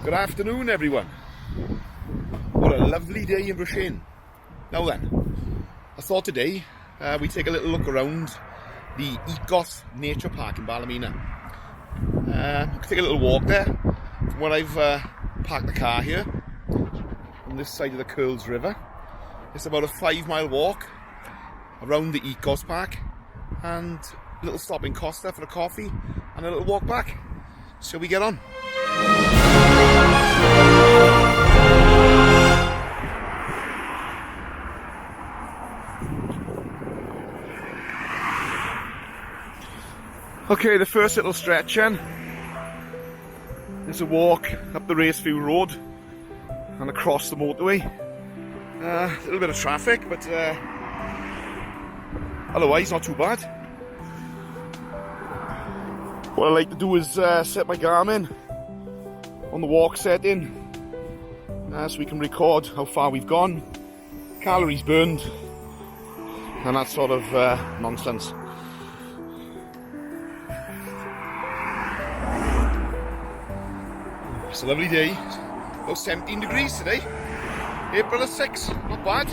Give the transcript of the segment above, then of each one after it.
Good afternoon, everyone. What a lovely day in Brushen. Now then, I thought today we'd take a little look around the Ecos Nature Park in Ballymena. Take a little walk there from where I've parked the car here on this side of the Curls River. It's about a 5-mile walk around the Ecos Park and a little stop in Costa for a coffee and a little walk back. Shall we get on? Okay, the first little stretch then. There's a walk up the Raceview Road and across the motorway. A little bit of traffic, but otherwise not too bad. What I like to do is set my Garmin on the walk setting so we can record how far we've gone, calories burned, and that sort of nonsense. It's a lovely day, about 17 degrees today, April the 6th, not bad.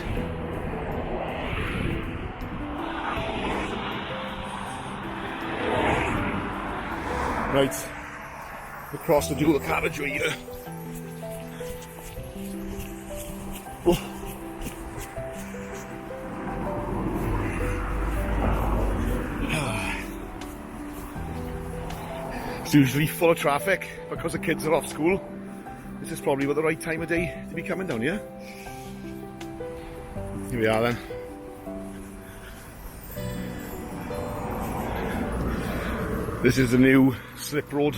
Right, across the dual carriageway here. Oh. It's usually full of traffic because the kids are off school. This is probably about the right time of day to be coming down here. Here we are then. This is the new slip road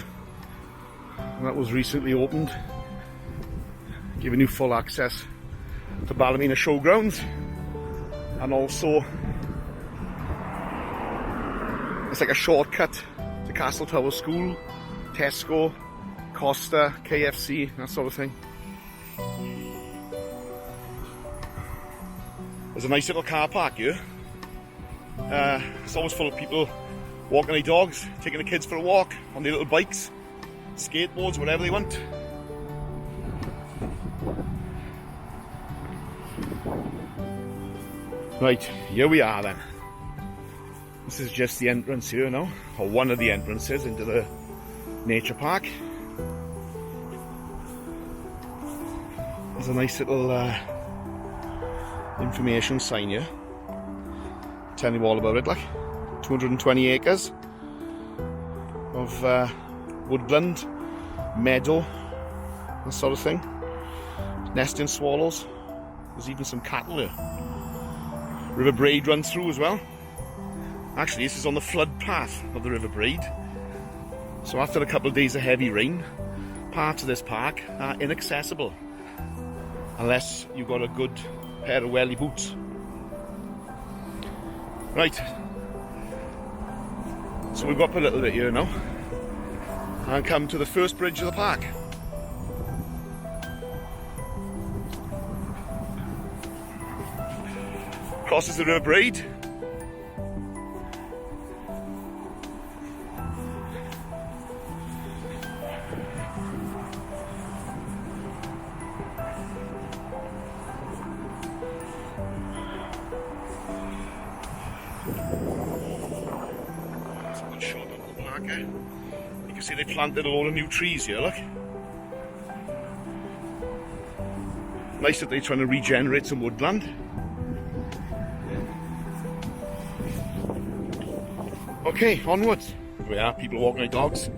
that was recently opened, giving you full access to Ballymena Showgrounds, and also it's like a shortcut to Castle Tower School, Tesco, Costa, KFC, that sort of thing. There's a nice little car park here. It's always full of people walking their dogs, taking the kids for a walk on their little bikes, skateboards, whatever they want. Right, here we are then. This is just the entrance here now, or one of the entrances into the nature park. There's a nice little information sign here, telling you all about it, like 220 acres of woodland, meadow, that sort of thing. Nesting swallows. There's even some cattle here. River Braid runs through as well. Actually, this is on the flood path of the River Braid. So after a couple of days of heavy rain, parts of this park are inaccessible unless you've got a good pair of welly boots. Right. So we've got up a little bit here now and come to the first bridge of the park. Crosses the River Braid. You can see they planted a load of new trees here, look. Nice that they're trying to regenerate some woodland. Okay, onwards. Here we are, people walking their dogs.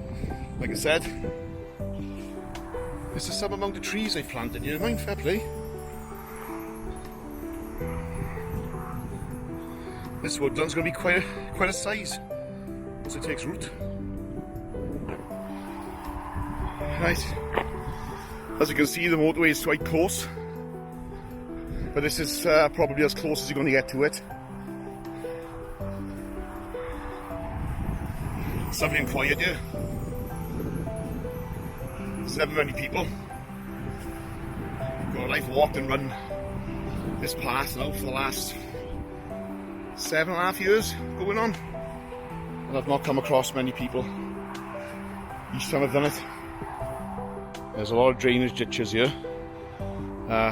Like I said, this is some amount of trees they've planted here, mind, fair play. This woodland's going to be quite a size once it takes root. Right, as you can see, the motorway is quite close, but this is probably as close as you're going to get to it. It's lovely and quiet here. There's never many people. I've walked and run this path now for the last 7.5 years going on, and I've not come across many people each time I've done it. There's a lot of drainage ditches here.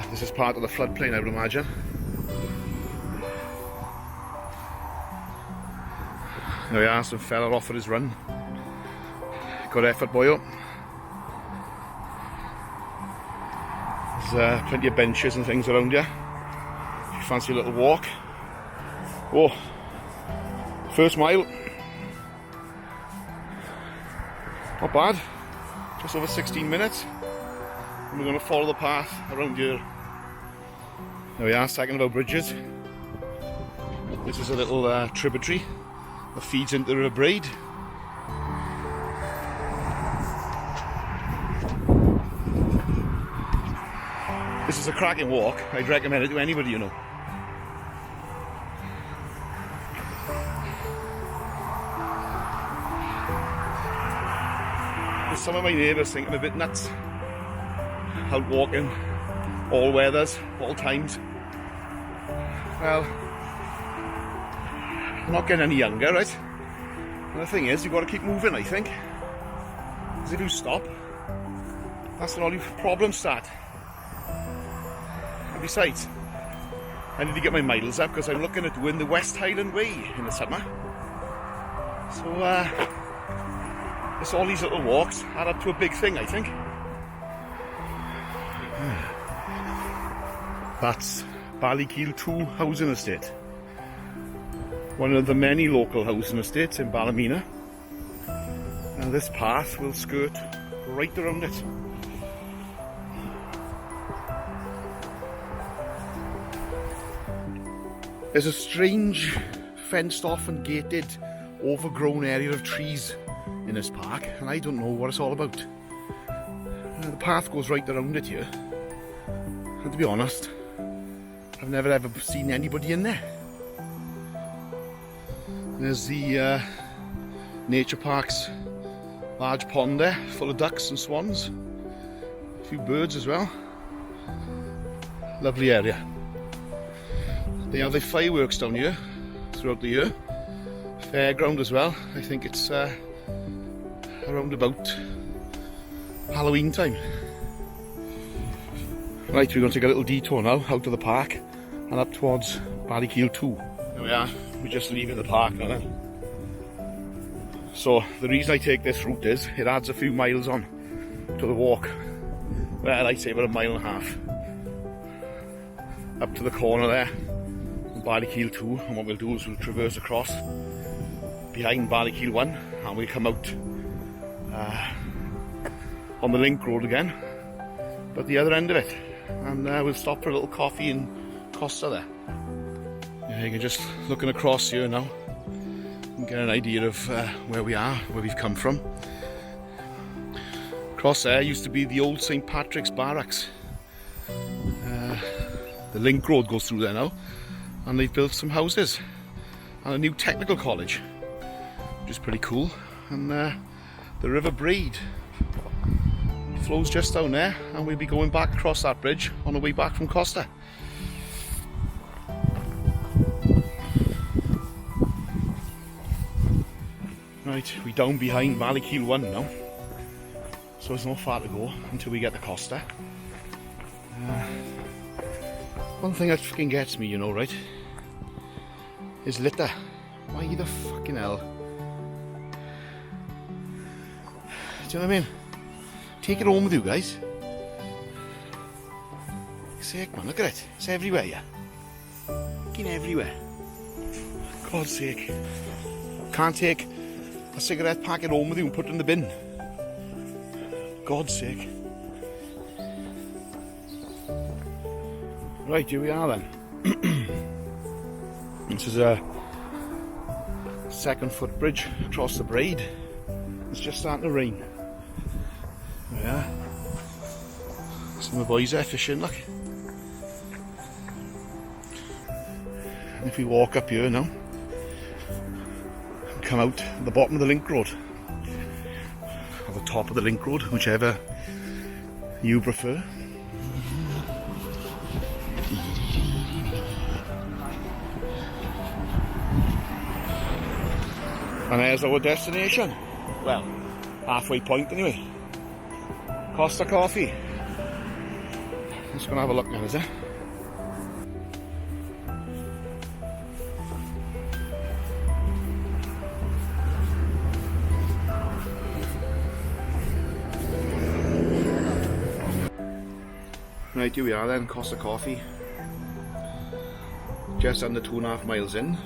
This is part of the floodplain, I would imagine. There we are, some fella off at his run. Good effort, boyo. There's plenty of benches and things around here. If you fancy a little walk. Oh, first mile. Not bad. Just over 16 minutes. And we're going to follow the path around here. There we are, second of our bridges. This is a little tributary that feeds into the River Braid. This is a cracking walk. I'd recommend it to anybody, you know. Some of my neighbours think I'm a bit nuts. Out walking, all weathers, all times. Well, I'm not getting any younger, right? And the thing is, you've got to keep moving, I think. Because if you stop, that's when all your problems start. And besides, I need to get my miles up because I'm looking at doing the West Highland Way in the summer. So, it's all these little walks add up to a big thing, I think. That's Ballykeel 2 housing estate. One of the many local housing estates in Ballymena. And this path will skirt right around it. There's a strange fenced off and gated overgrown area of trees in this park, and I don't know what it's all about. The path goes right around it here, and to be honest, I've never ever seen anybody in there. There's the nature park's large pond there, full of ducks and swans, a few birds as well. Lovely area. They have the fireworks down here throughout the year. Fairground as well. I think it's around about Halloween time. Right, we're going to take a little detour now out of the park and up towards Ballykeel 2. There we are, we're just leaving the park now then. So the reason I take this route is it adds a few miles on to the walk. Well, I'd say about a mile and a half. Up to the corner there, Ballykeel 2, and what we'll do is we'll traverse across behind Ballykeel 1 and we'll come out on the link road again, but the other end of it, and we'll stop for a little coffee in Costa there. Yeah, you can just looking across here now and get an idea of where we are, where we've come from. Across there used to be the old St. Patrick's Barracks. The link road goes through there now, and they've built some houses and a new technical college, which is pretty cool. And the River Braid flows just down there, and we'll be going back across that bridge on the way back from Costa. Right, we're down behind Ballykeel 1 now, so there's not far to go until we get to Costa. One thing that fucking gets me, you know, right, is litter. Why the fucking hell? Do you know what I mean? Take it home with you guys. Fuck's sake, man, look at it. It's everywhere, yeah. Fucking everywhere. God's sake. Can't take a cigarette packet home with you and put it in the bin. God's sake. Right, here we are then. This is a 2-foot bridge across the Braid. It's just starting to rain. There we are. Some of the boys there fishing, look. And if we walk up here now, and come out at the bottom of the link road, or the top of the link road, whichever you prefer. And there's our destination. Well, halfway point anyway. Costa Coffee. Just gonna have a look now, is it? Right, here we are then, Costa Coffee. Just under 2.5 miles in.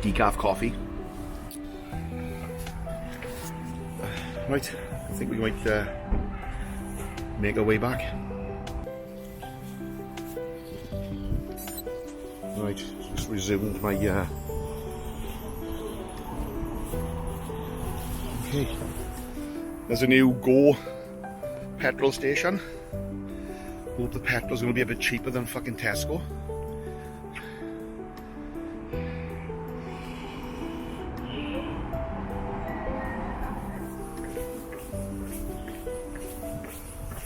Decaf coffee. Right, I think we might make our way back. Right, just resumed my okay. There's a new Go petrol station. Hope the petrol's gonna be a bit cheaper than fucking Tesco.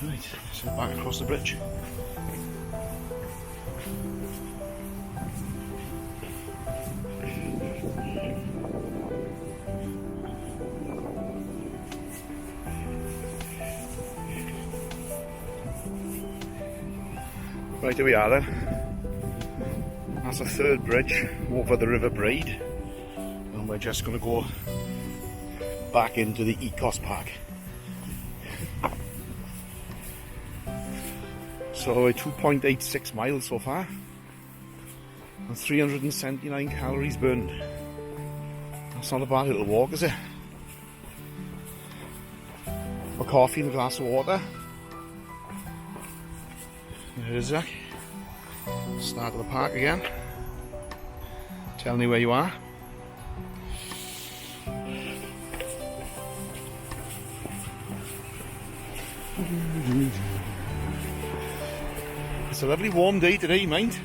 Right, so back across the bridge. Right, here we are then. That's the third bridge over the River Braid, and we're just going to go back into the Ecos Park. So 2.86 miles so far, and 379 calories burned. That's not a bad little walk, is it? A coffee and a glass of water. There it is, Zach. Start of the park again. Tell me where you are. It's a lovely warm day today, mind.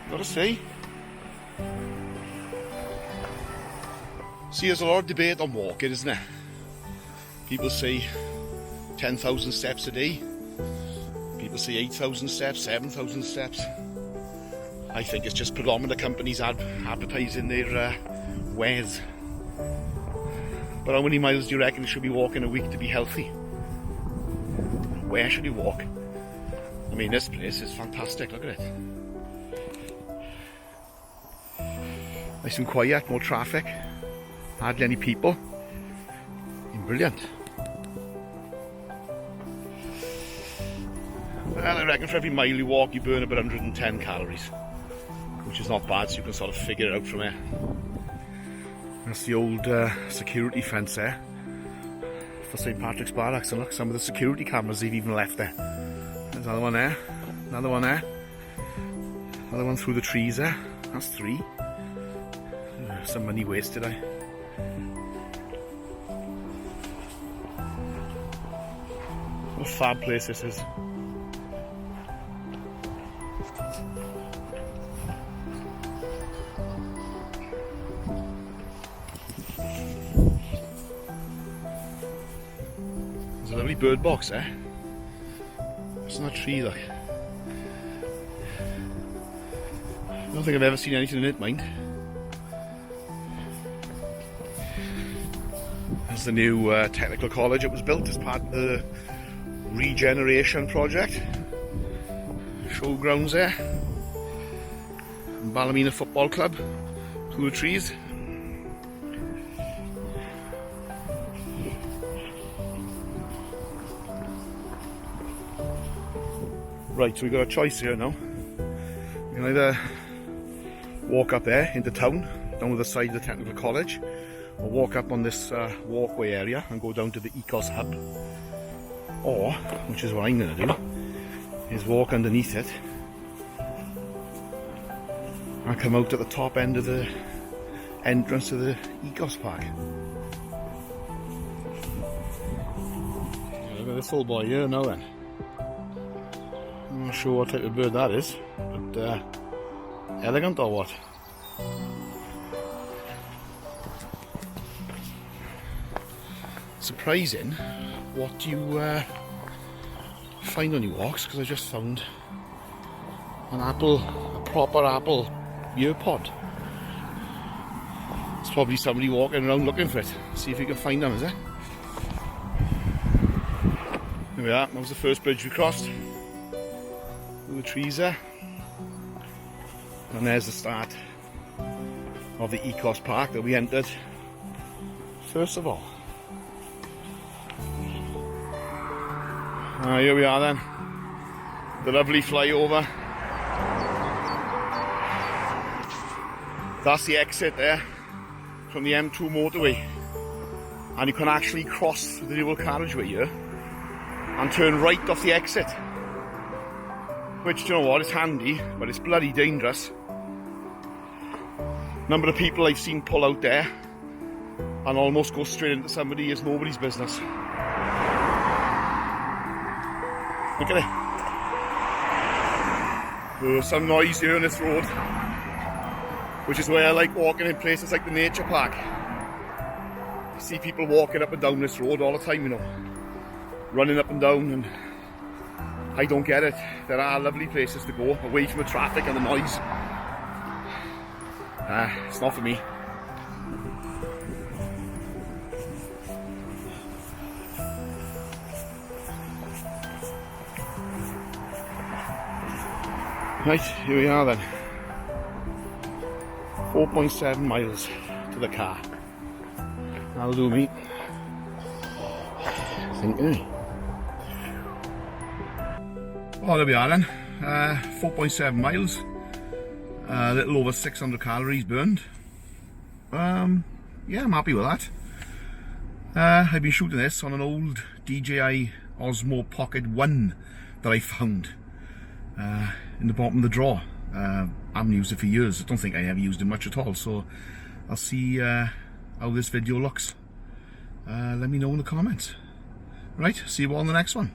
Gotta say. See, there's a lot of debate on walking, isn't there? People say 10,000 steps a day. People say 8,000 steps, 7,000 steps. I think it's just predominant companies advertising their wares. But how many miles do you reckon you should be walking a week to be healthy? Where should you walk? I mean, this place is fantastic, look at it. Nice and quiet, no traffic, hardly any people. Brilliant. Well, I reckon for every mile you walk you burn about 110 calories, which is not bad, so you can sort of figure it out from there. That's the old security fence there for St Patrick's Barracks, and look, some of the security cameras they've even left there. There's another one there, another one there, another one through the trees there. That's 3. Some money wasted, What a fab place this is. There's a lovely bird box there. It's not a tree, look. I don't think I've ever seen anything in it, mind. There's the new technical college that was built as part of the regeneration project. Showgrounds there. And Ballymena Football Club through the trees. Right, so we've got a choice here now. We can either walk up there into town, down the side of the technical college, or walk up on this walkway area and go down to the Ecos Hub. Or, which is what I'm going to do, is walk underneath it and come out at the top end of the entrance to the Ecos Park. Yeah, look at this old boy here now then. I'm not sure what type of bird that is, but elegant or what? Surprising what you find on your walks, because I just found a proper apple ear pod. Probably somebody walking around looking for it. See if we can find them, is it? There we are, that was the first bridge we crossed. With the trees there. And there's the start of the Ecos Park that we entered first of all. Here we are then. The lovely flyover. That's the exit there from the M2 motorway. And you can actually cross the dual carriageway here and turn right off the exit. Which, you know what, it's handy, but it's bloody dangerous. Number of people I've seen pull out there and almost go straight into somebody is nobody's business. Look at it. There's some noise here on this road, which is why I like walking in places like the nature park. I see people walking up and down this road all the time, you know, running up and down, and I don't get it. There are lovely places to go, away from the traffic and the noise. It's not for me. Right, here we are then. 4.7 miles to the car. That'll do me. I think, eh? Oh, there we are then. 4.7 miles. A little over 600 calories burned. Yeah, I'm happy with that. I've been shooting this on an old DJI Osmo Pocket 1 that I found in the bottom of the drawer. I haven't used it for years. I don't think I ever used it much at all, so I'll see how this video looks. Let me know in the comments. Right, see you all in the next one.